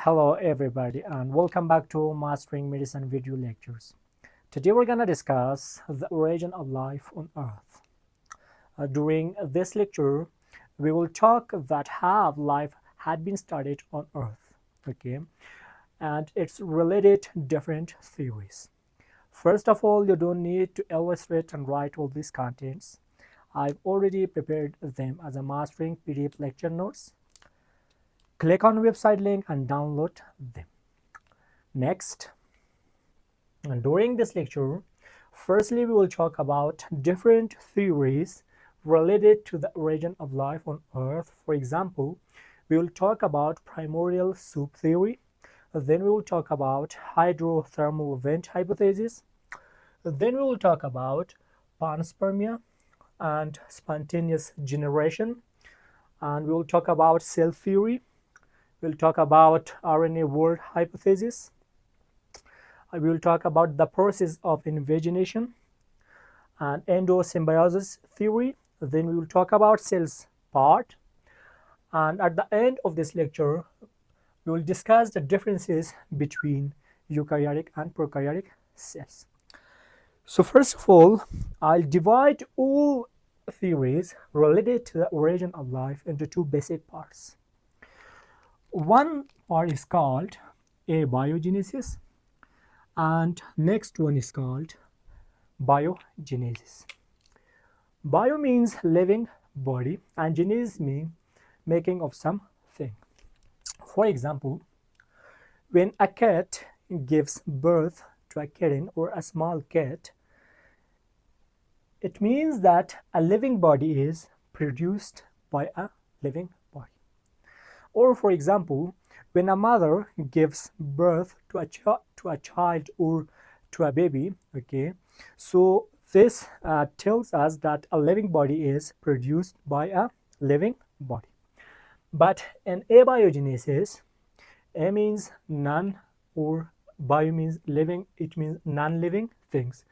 Hello everybody and welcome back to Mastering Medicine video lectures. Today we're gonna discuss the origin of life on Earth. During this lecture, we will talk that how life had been started on Earth, okay, and its related different theories. First of all, you don't need to illustrate and write all these contents. I've already prepared them as a mastering PDF lecture notes. Click on the website link and download them. Next, and during this lecture, firstly we will talk about different theories related to the origin of life on Earth. For example, we will talk about primordial soup theory, then we will talk about hydrothermal vent hypothesis, then we will talk about panspermia and spontaneous generation, and we will talk about cell theory. We'll talk about RNA world hypothesis. I will talk about the process of invagination and endosymbiosis theory. Then we will talk about cells part. And at the end of this lecture, we will discuss the differences between eukaryotic and prokaryotic cells. So first of all, I'll divide all theories related to the origin of life into two basic parts. One part is called abiogenesis, and next one is called biogenesis. Bio means living body and genesis means making of something. For example, when a cat gives birth to a kitten or a small cat, it means that a living body is produced by a living body. Or for example, when a mother gives birth to a child or to a baby, okay, so this tells us that a living body is produced by a living body. But in abiogenesis, A means none or bio means living, it means non-living things.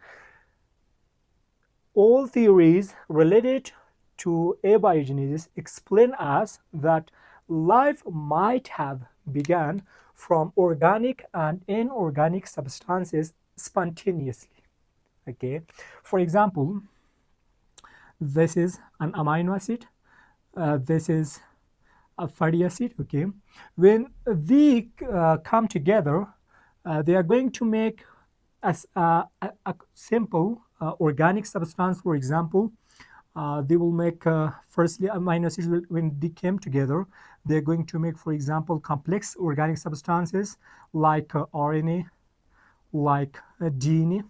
All theories related to abiogenesis explain us that life might have begun from organic and inorganic substances spontaneously. Okay, for example, this is an amino acid, this is a fatty acid. Okay, when they come together, they are going to make a simple organic substance. For example, they will make firstly amino acids. When they came together, they're going to make, for example, complex organic substances like RNA, like DNA,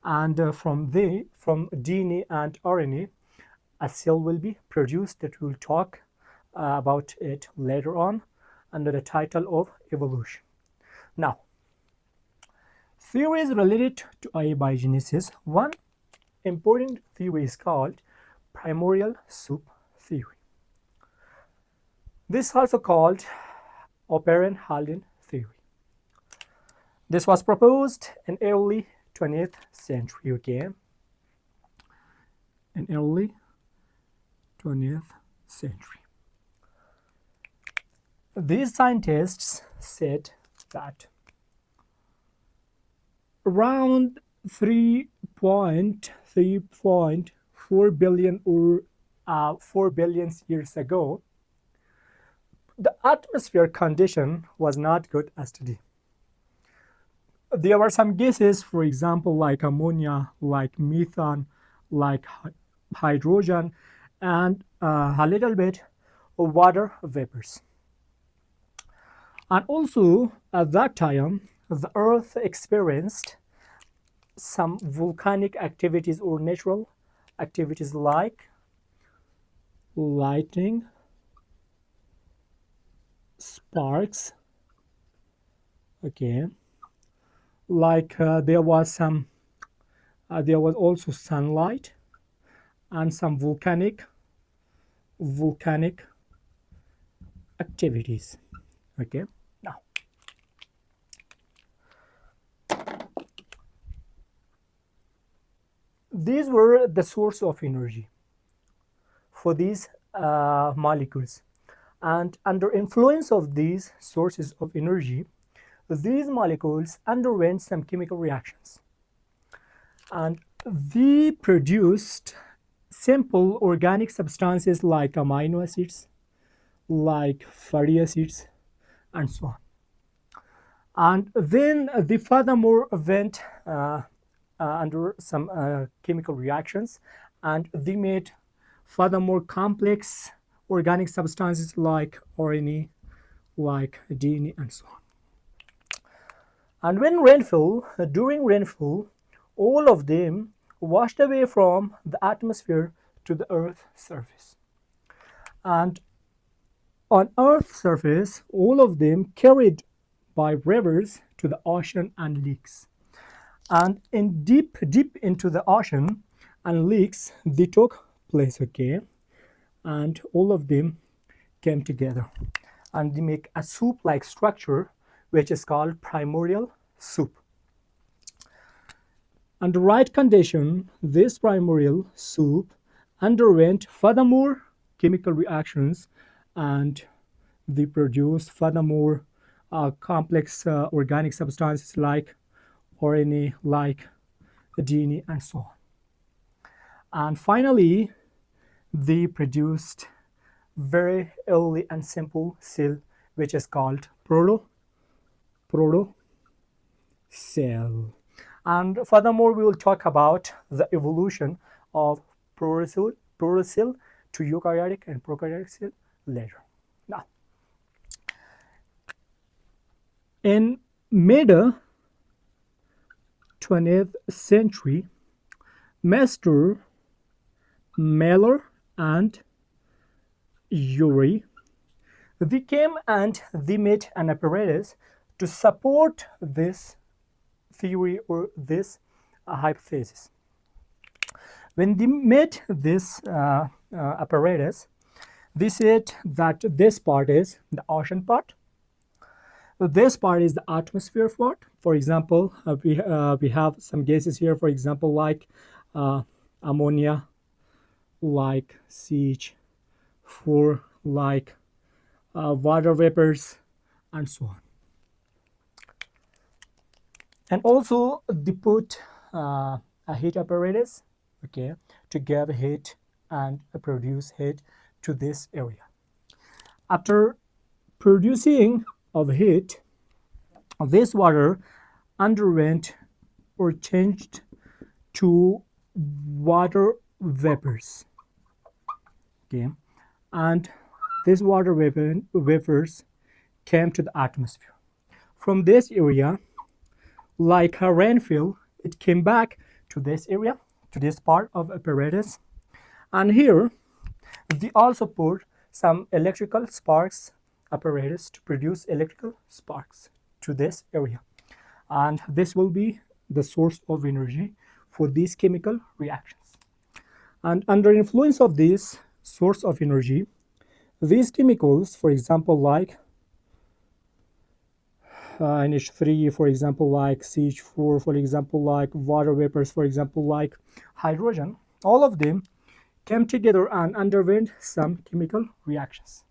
and from DNA and RNA, a cell will be produced that we'll talk about it later on under the title of evolution. Now, theories related to abiogenesis. One important theory is called primordial soup theory. This is also called Operen-Haldane theory. This was proposed in early 20th century, okay? In early 20th century. These scientists said that around 3.4 billion or 4 billion years ago, the atmosphere condition was not good as today. There were some gases, for example, like ammonia, like methane, like hydrogen, and a little bit of water vapors. And also, at that time, the Earth experienced some volcanic activities or natural activities like lightning, sparks, okay, like there was also sunlight and some volcanic activities. Okay, now these were the source of energy for these molecules, And under influence of these sources of energy, these molecules underwent some chemical reactions, and they produced simple organic substances like amino acids, like fatty acids, and so on. And then they furthermore went under some chemical reactions, and they made furthermore complex organic substances like RNA, like DNA, and so on. And when rainfall, during rainfall, all of them washed away from the atmosphere to the Earth's surface. And on Earth's surface, all of them carried by rivers to the ocean and lakes. And in deep into the ocean and lakes, they took place, okay? And all of them came together. And they make a soup-like structure, which is called primordial soup. Under right condition, this primordial soup underwent furthermore chemical reactions, and they produced furthermore complex organic substances like RNA, like DNA, and so on. And finally, they produced very early and simple cell, which is called protocell. And furthermore, we will talk about the evolution of protocell to eukaryotic and prokaryotic cell later. Now, in mid 20th century, Master Miller and Urey, they came and they made an apparatus to support this theory or this hypothesis. When they made this apparatus, they said that this part is the ocean part, this part is the atmosphere part. For example, we have some gases here, for example, like ammonia, like CH4, like water vapors, and so on. And also they put a heat apparatus, okay, to give heat and produce heat to this area. After producing of heat, this water underwent or changed to water vapors, okay, and this water vapors came to the atmosphere. From this area, like a rainfall, it came back to this area, to this part of apparatus, and here they also put some electrical sparks apparatus to produce electrical sparks to this area, and this will be the source of energy for these chemical reactions. And under influence of this source of energy, these chemicals, for example, like NH3, for example, like CH4, for example, like water vapors, for example, like hydrogen, all of them came together and underwent some chemical reactions.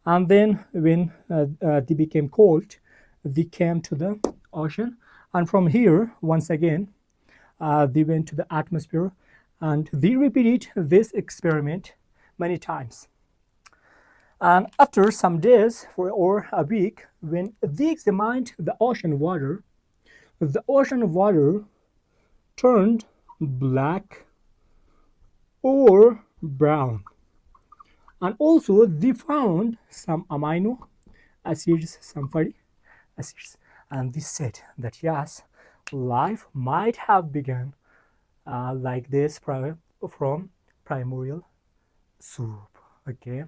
And then when they became cold, they came to the ocean, and from here, once again, they went to the atmosphere, and they repeated this experiment many times. And after some days or a week, when they examined the ocean water turned black or brown. And also they found some amino acids, some fatty acids, and they said that yes, life might have begun like this from primordial soup, okay?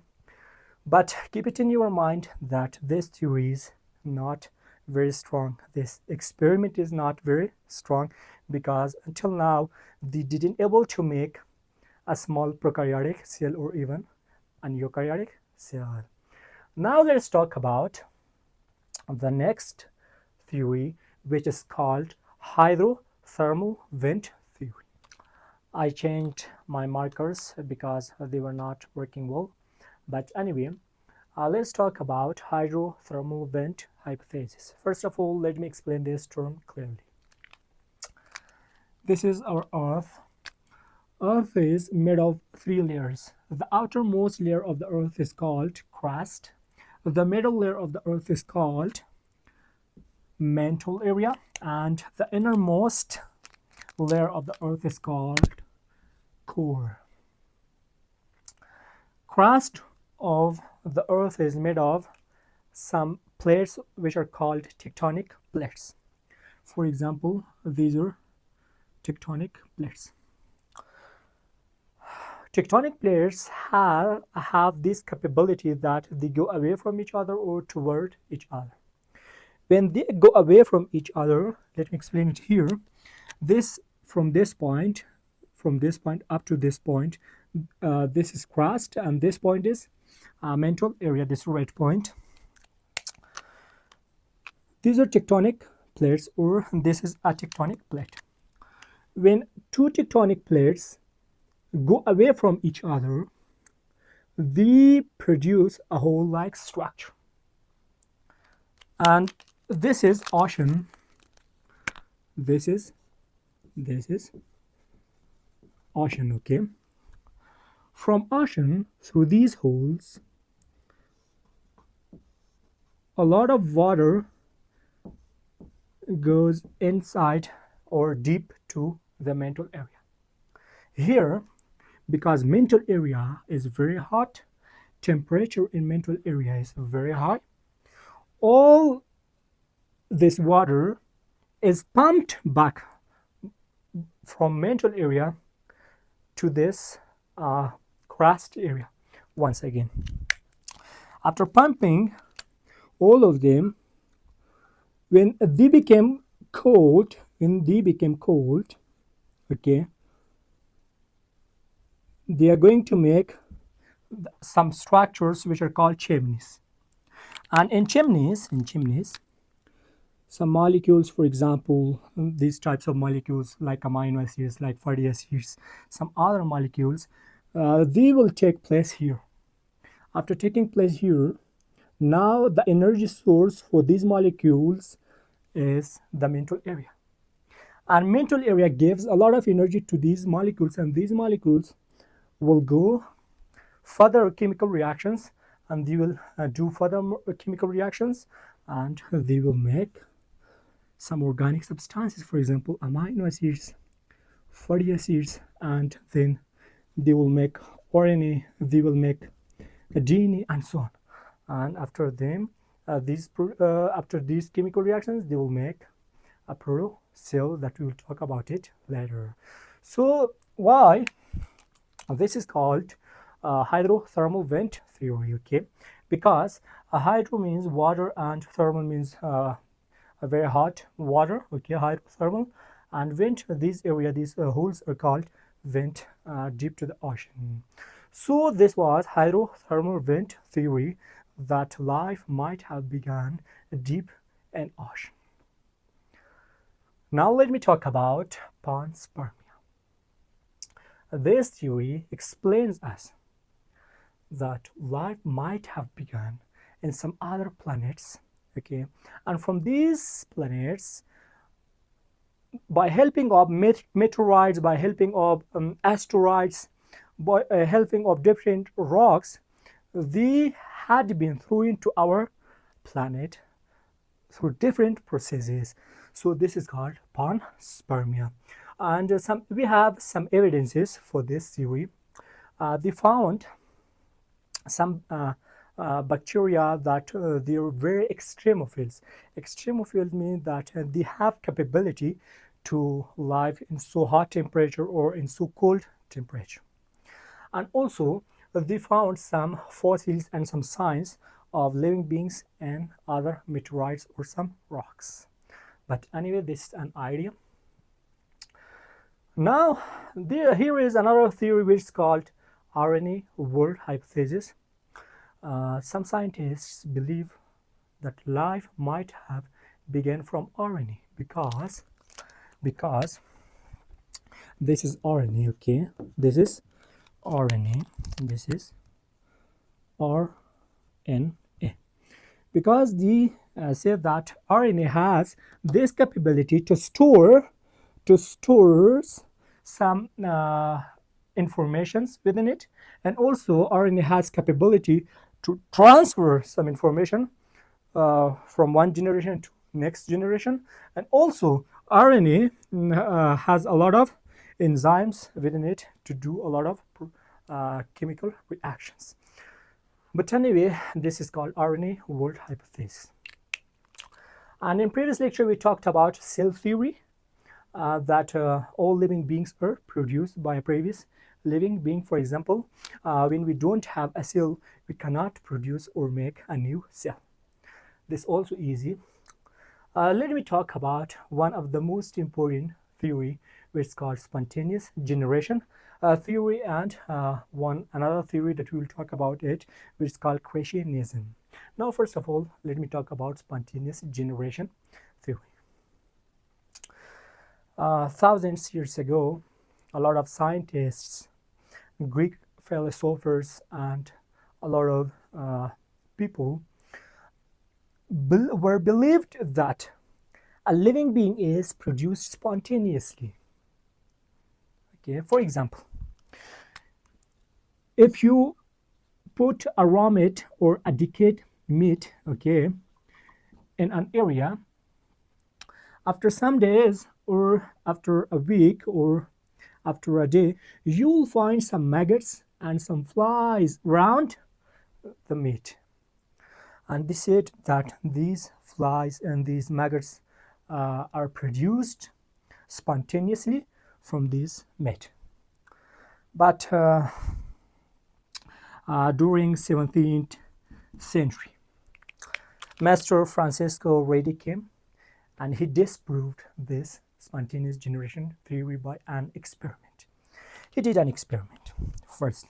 But keep it in your mind that this theory is not very strong. This experiment is not very strong because until now they didn't able to make a small prokaryotic cell or even an eukaryotic cell. Now let's talk about the next theory, which is called hydrothermal vent theory. I changed my markers because they were not working well, but anyway, Let's talk about hydrothermal vent hypothesis. First of all, let me explain this term clearly. This is our Earth. Earth is made of three layers. The outermost layer of the Earth is called crust. The middle layer of the Earth is called mantle area, and the innermost layer of the Earth is called core. Crust of the Earth is made of some plates which are called tectonic plates. For example, these are tectonic plates. Tectonic plates have this capability that they go away from each other or toward each other. When they go away from each other, let me explain it here. This from this point up to this point, this is crust, and this point is mantle area, this red point. These are tectonic plates, or this is a tectonic plate. When two tectonic plates go away from each other, they produce a hole-like structure. And this is ocean. This is ocean, okay? From ocean, through these holes, a lot of water goes inside or deep to the mantle area. Here, because mantle area is very hot, temperature in mantle area is very high, all this water is pumped back from mantle area to this crust area once again. After pumping all of them, when they became cold, okay, they are going to make some structures which are called chimneys. And in chimneys, some molecules, for example, these types of molecules like amino acids, like fatty acids, some other molecules, they will take place here. After taking place here, now the energy source for these molecules is the mantle area. And mantle area gives a lot of energy to these molecules, and these molecules will go further chemical reactions, and they will do further chemical reactions, and they will make some organic substances, for example, amino acids, fatty acids, and then they will make RNA, they will make DNA, and so on. And after them, after these chemical reactions, they will make a proto cell that we will talk about it later. So why this is called hydrothermal vent theory, okay? Because hydro means water and thermal means a very hot water, okay, hydrothermal, and vent, these holes are called vent deep to the ocean. So this was hydrothermal vent theory, that life might have begun deep in ocean. Now let me talk about panspermia. This theory explains us that life might have begun in some other planets, okay, and from these planets, by helping of meteorites, by helping of asteroids, by helping of different rocks, they had been thrown into our planet through different processes. So this is called panspermia, and we have some evidences for this theory. They found some bacteria that they are very extremophiles. Extremophiles mean that they have capability to live in so hot temperature or in so cold temperature. And also they found some fossils and some signs of living beings and other meteorites or some rocks. But anyway, this is an idea. Now here is another theory which is called RNA world hypothesis. Some scientists believe that life might have begun from RNA because this is RNA, okay, this is RNA, this is RNA, because they say that RNA has this capability to stores some informations within it, and also RNA has capability to transfer some information from one generation to next generation, and also RNA has a lot of enzymes within it to do a lot of chemical reactions. But anyway, this is called RNA world hypothesis. And in previous lecture, we talked about cell theory, that all living beings are produced by a previous living being. For example, when we don't have a cell, we cannot produce or make a new cell. This also easy. Let me talk about one of the most important theory, which is called spontaneous generation theory, and another theory that we will talk about it, which is called creationism. Now, first of all, let me talk about spontaneous generation theory. Thousands of years ago, a lot of scientists, Greek philosophers, and a lot of people were believed that a living being is produced spontaneously. Okay, for example, if you put a raw meat or a decayed meat, okay, in an area, after some days or after a week or after a day, you will find some maggots and some flies around the meat. And they said that these flies and these maggots are produced spontaneously from this meat. But during 17th century, Master Francisco Redi came and he disproved this spontaneous generation theory by an experiment. He did an experiment. First,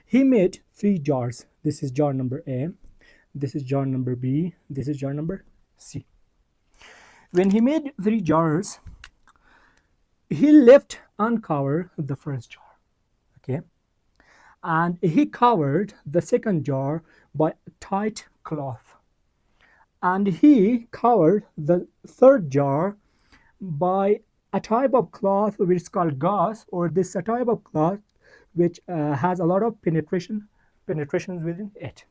he made 3 jars. This is jar number A, this is jar number B, this is jar number C. When he made 3 jars, he left uncovered the first jar, okay, and he covered the second jar by a tight cloth, and he covered the third jar by a type of cloth which is called gauze, or this a type of cloth which has a lot of penetrations within it.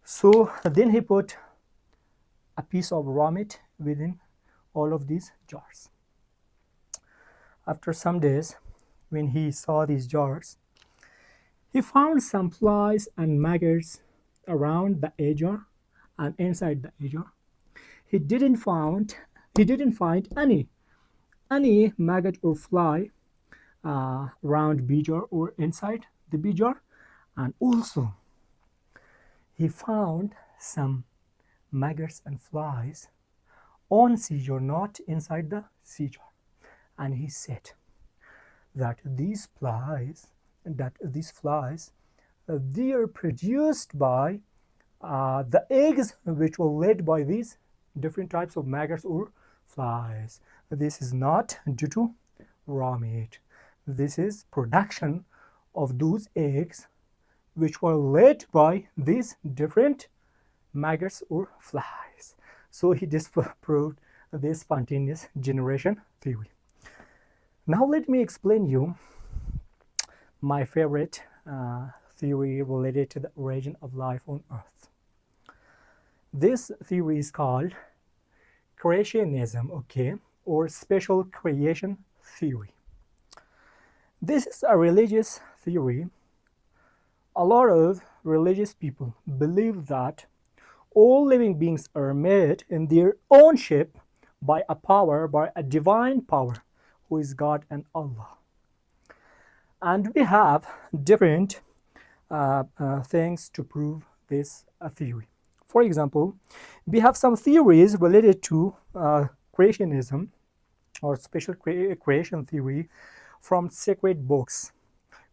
So then he put a piece of raw meat within all of these jars. After some days, when he saw these jars, he found some flies and maggots around the A jar and inside the A jar. He didn't find any maggot or fly around B jar or inside the B jar, and also he found some maggots and flies on C jar, not inside the C jar. And he said that these flies, they are produced by the eggs which were laid by these different types of maggots or flies. This is not due to raw meat. This is production of those eggs which were laid by these different maggots or flies. So he disproved this spontaneous generation theory. Now let me explain you my favorite theory related to the origin of life on Earth. This theory is called creationism, okay, or special creation theory. This is a religious theory. A lot of religious people believe that all living beings are made in their own shape by a divine power, who is God and Allah. And we have different things to prove this theory. For example, we have some theories related to creationism or special creation theory from sacred books.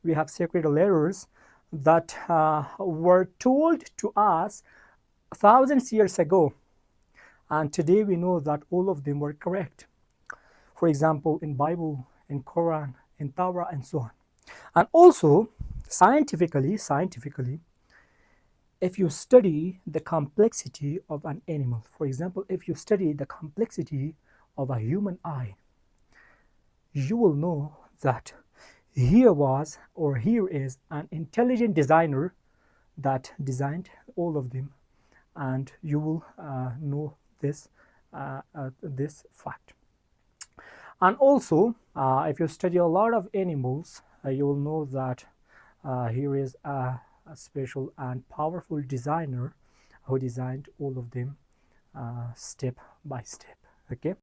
We have sacred letters that were told to us thousands of years ago, and today we know that all of them were correct. For example, in Bible, in Quran, in Torah, and so on. And also, scientifically, if you study the complexity of an animal, for example, if you study the complexity of a human eye, you will know that here is an intelligent designer that designed all of them, and you will know this fact. And also, if you study a lot of animals, you will know that here is a special and powerful designer who designed all of them step by step. Okay.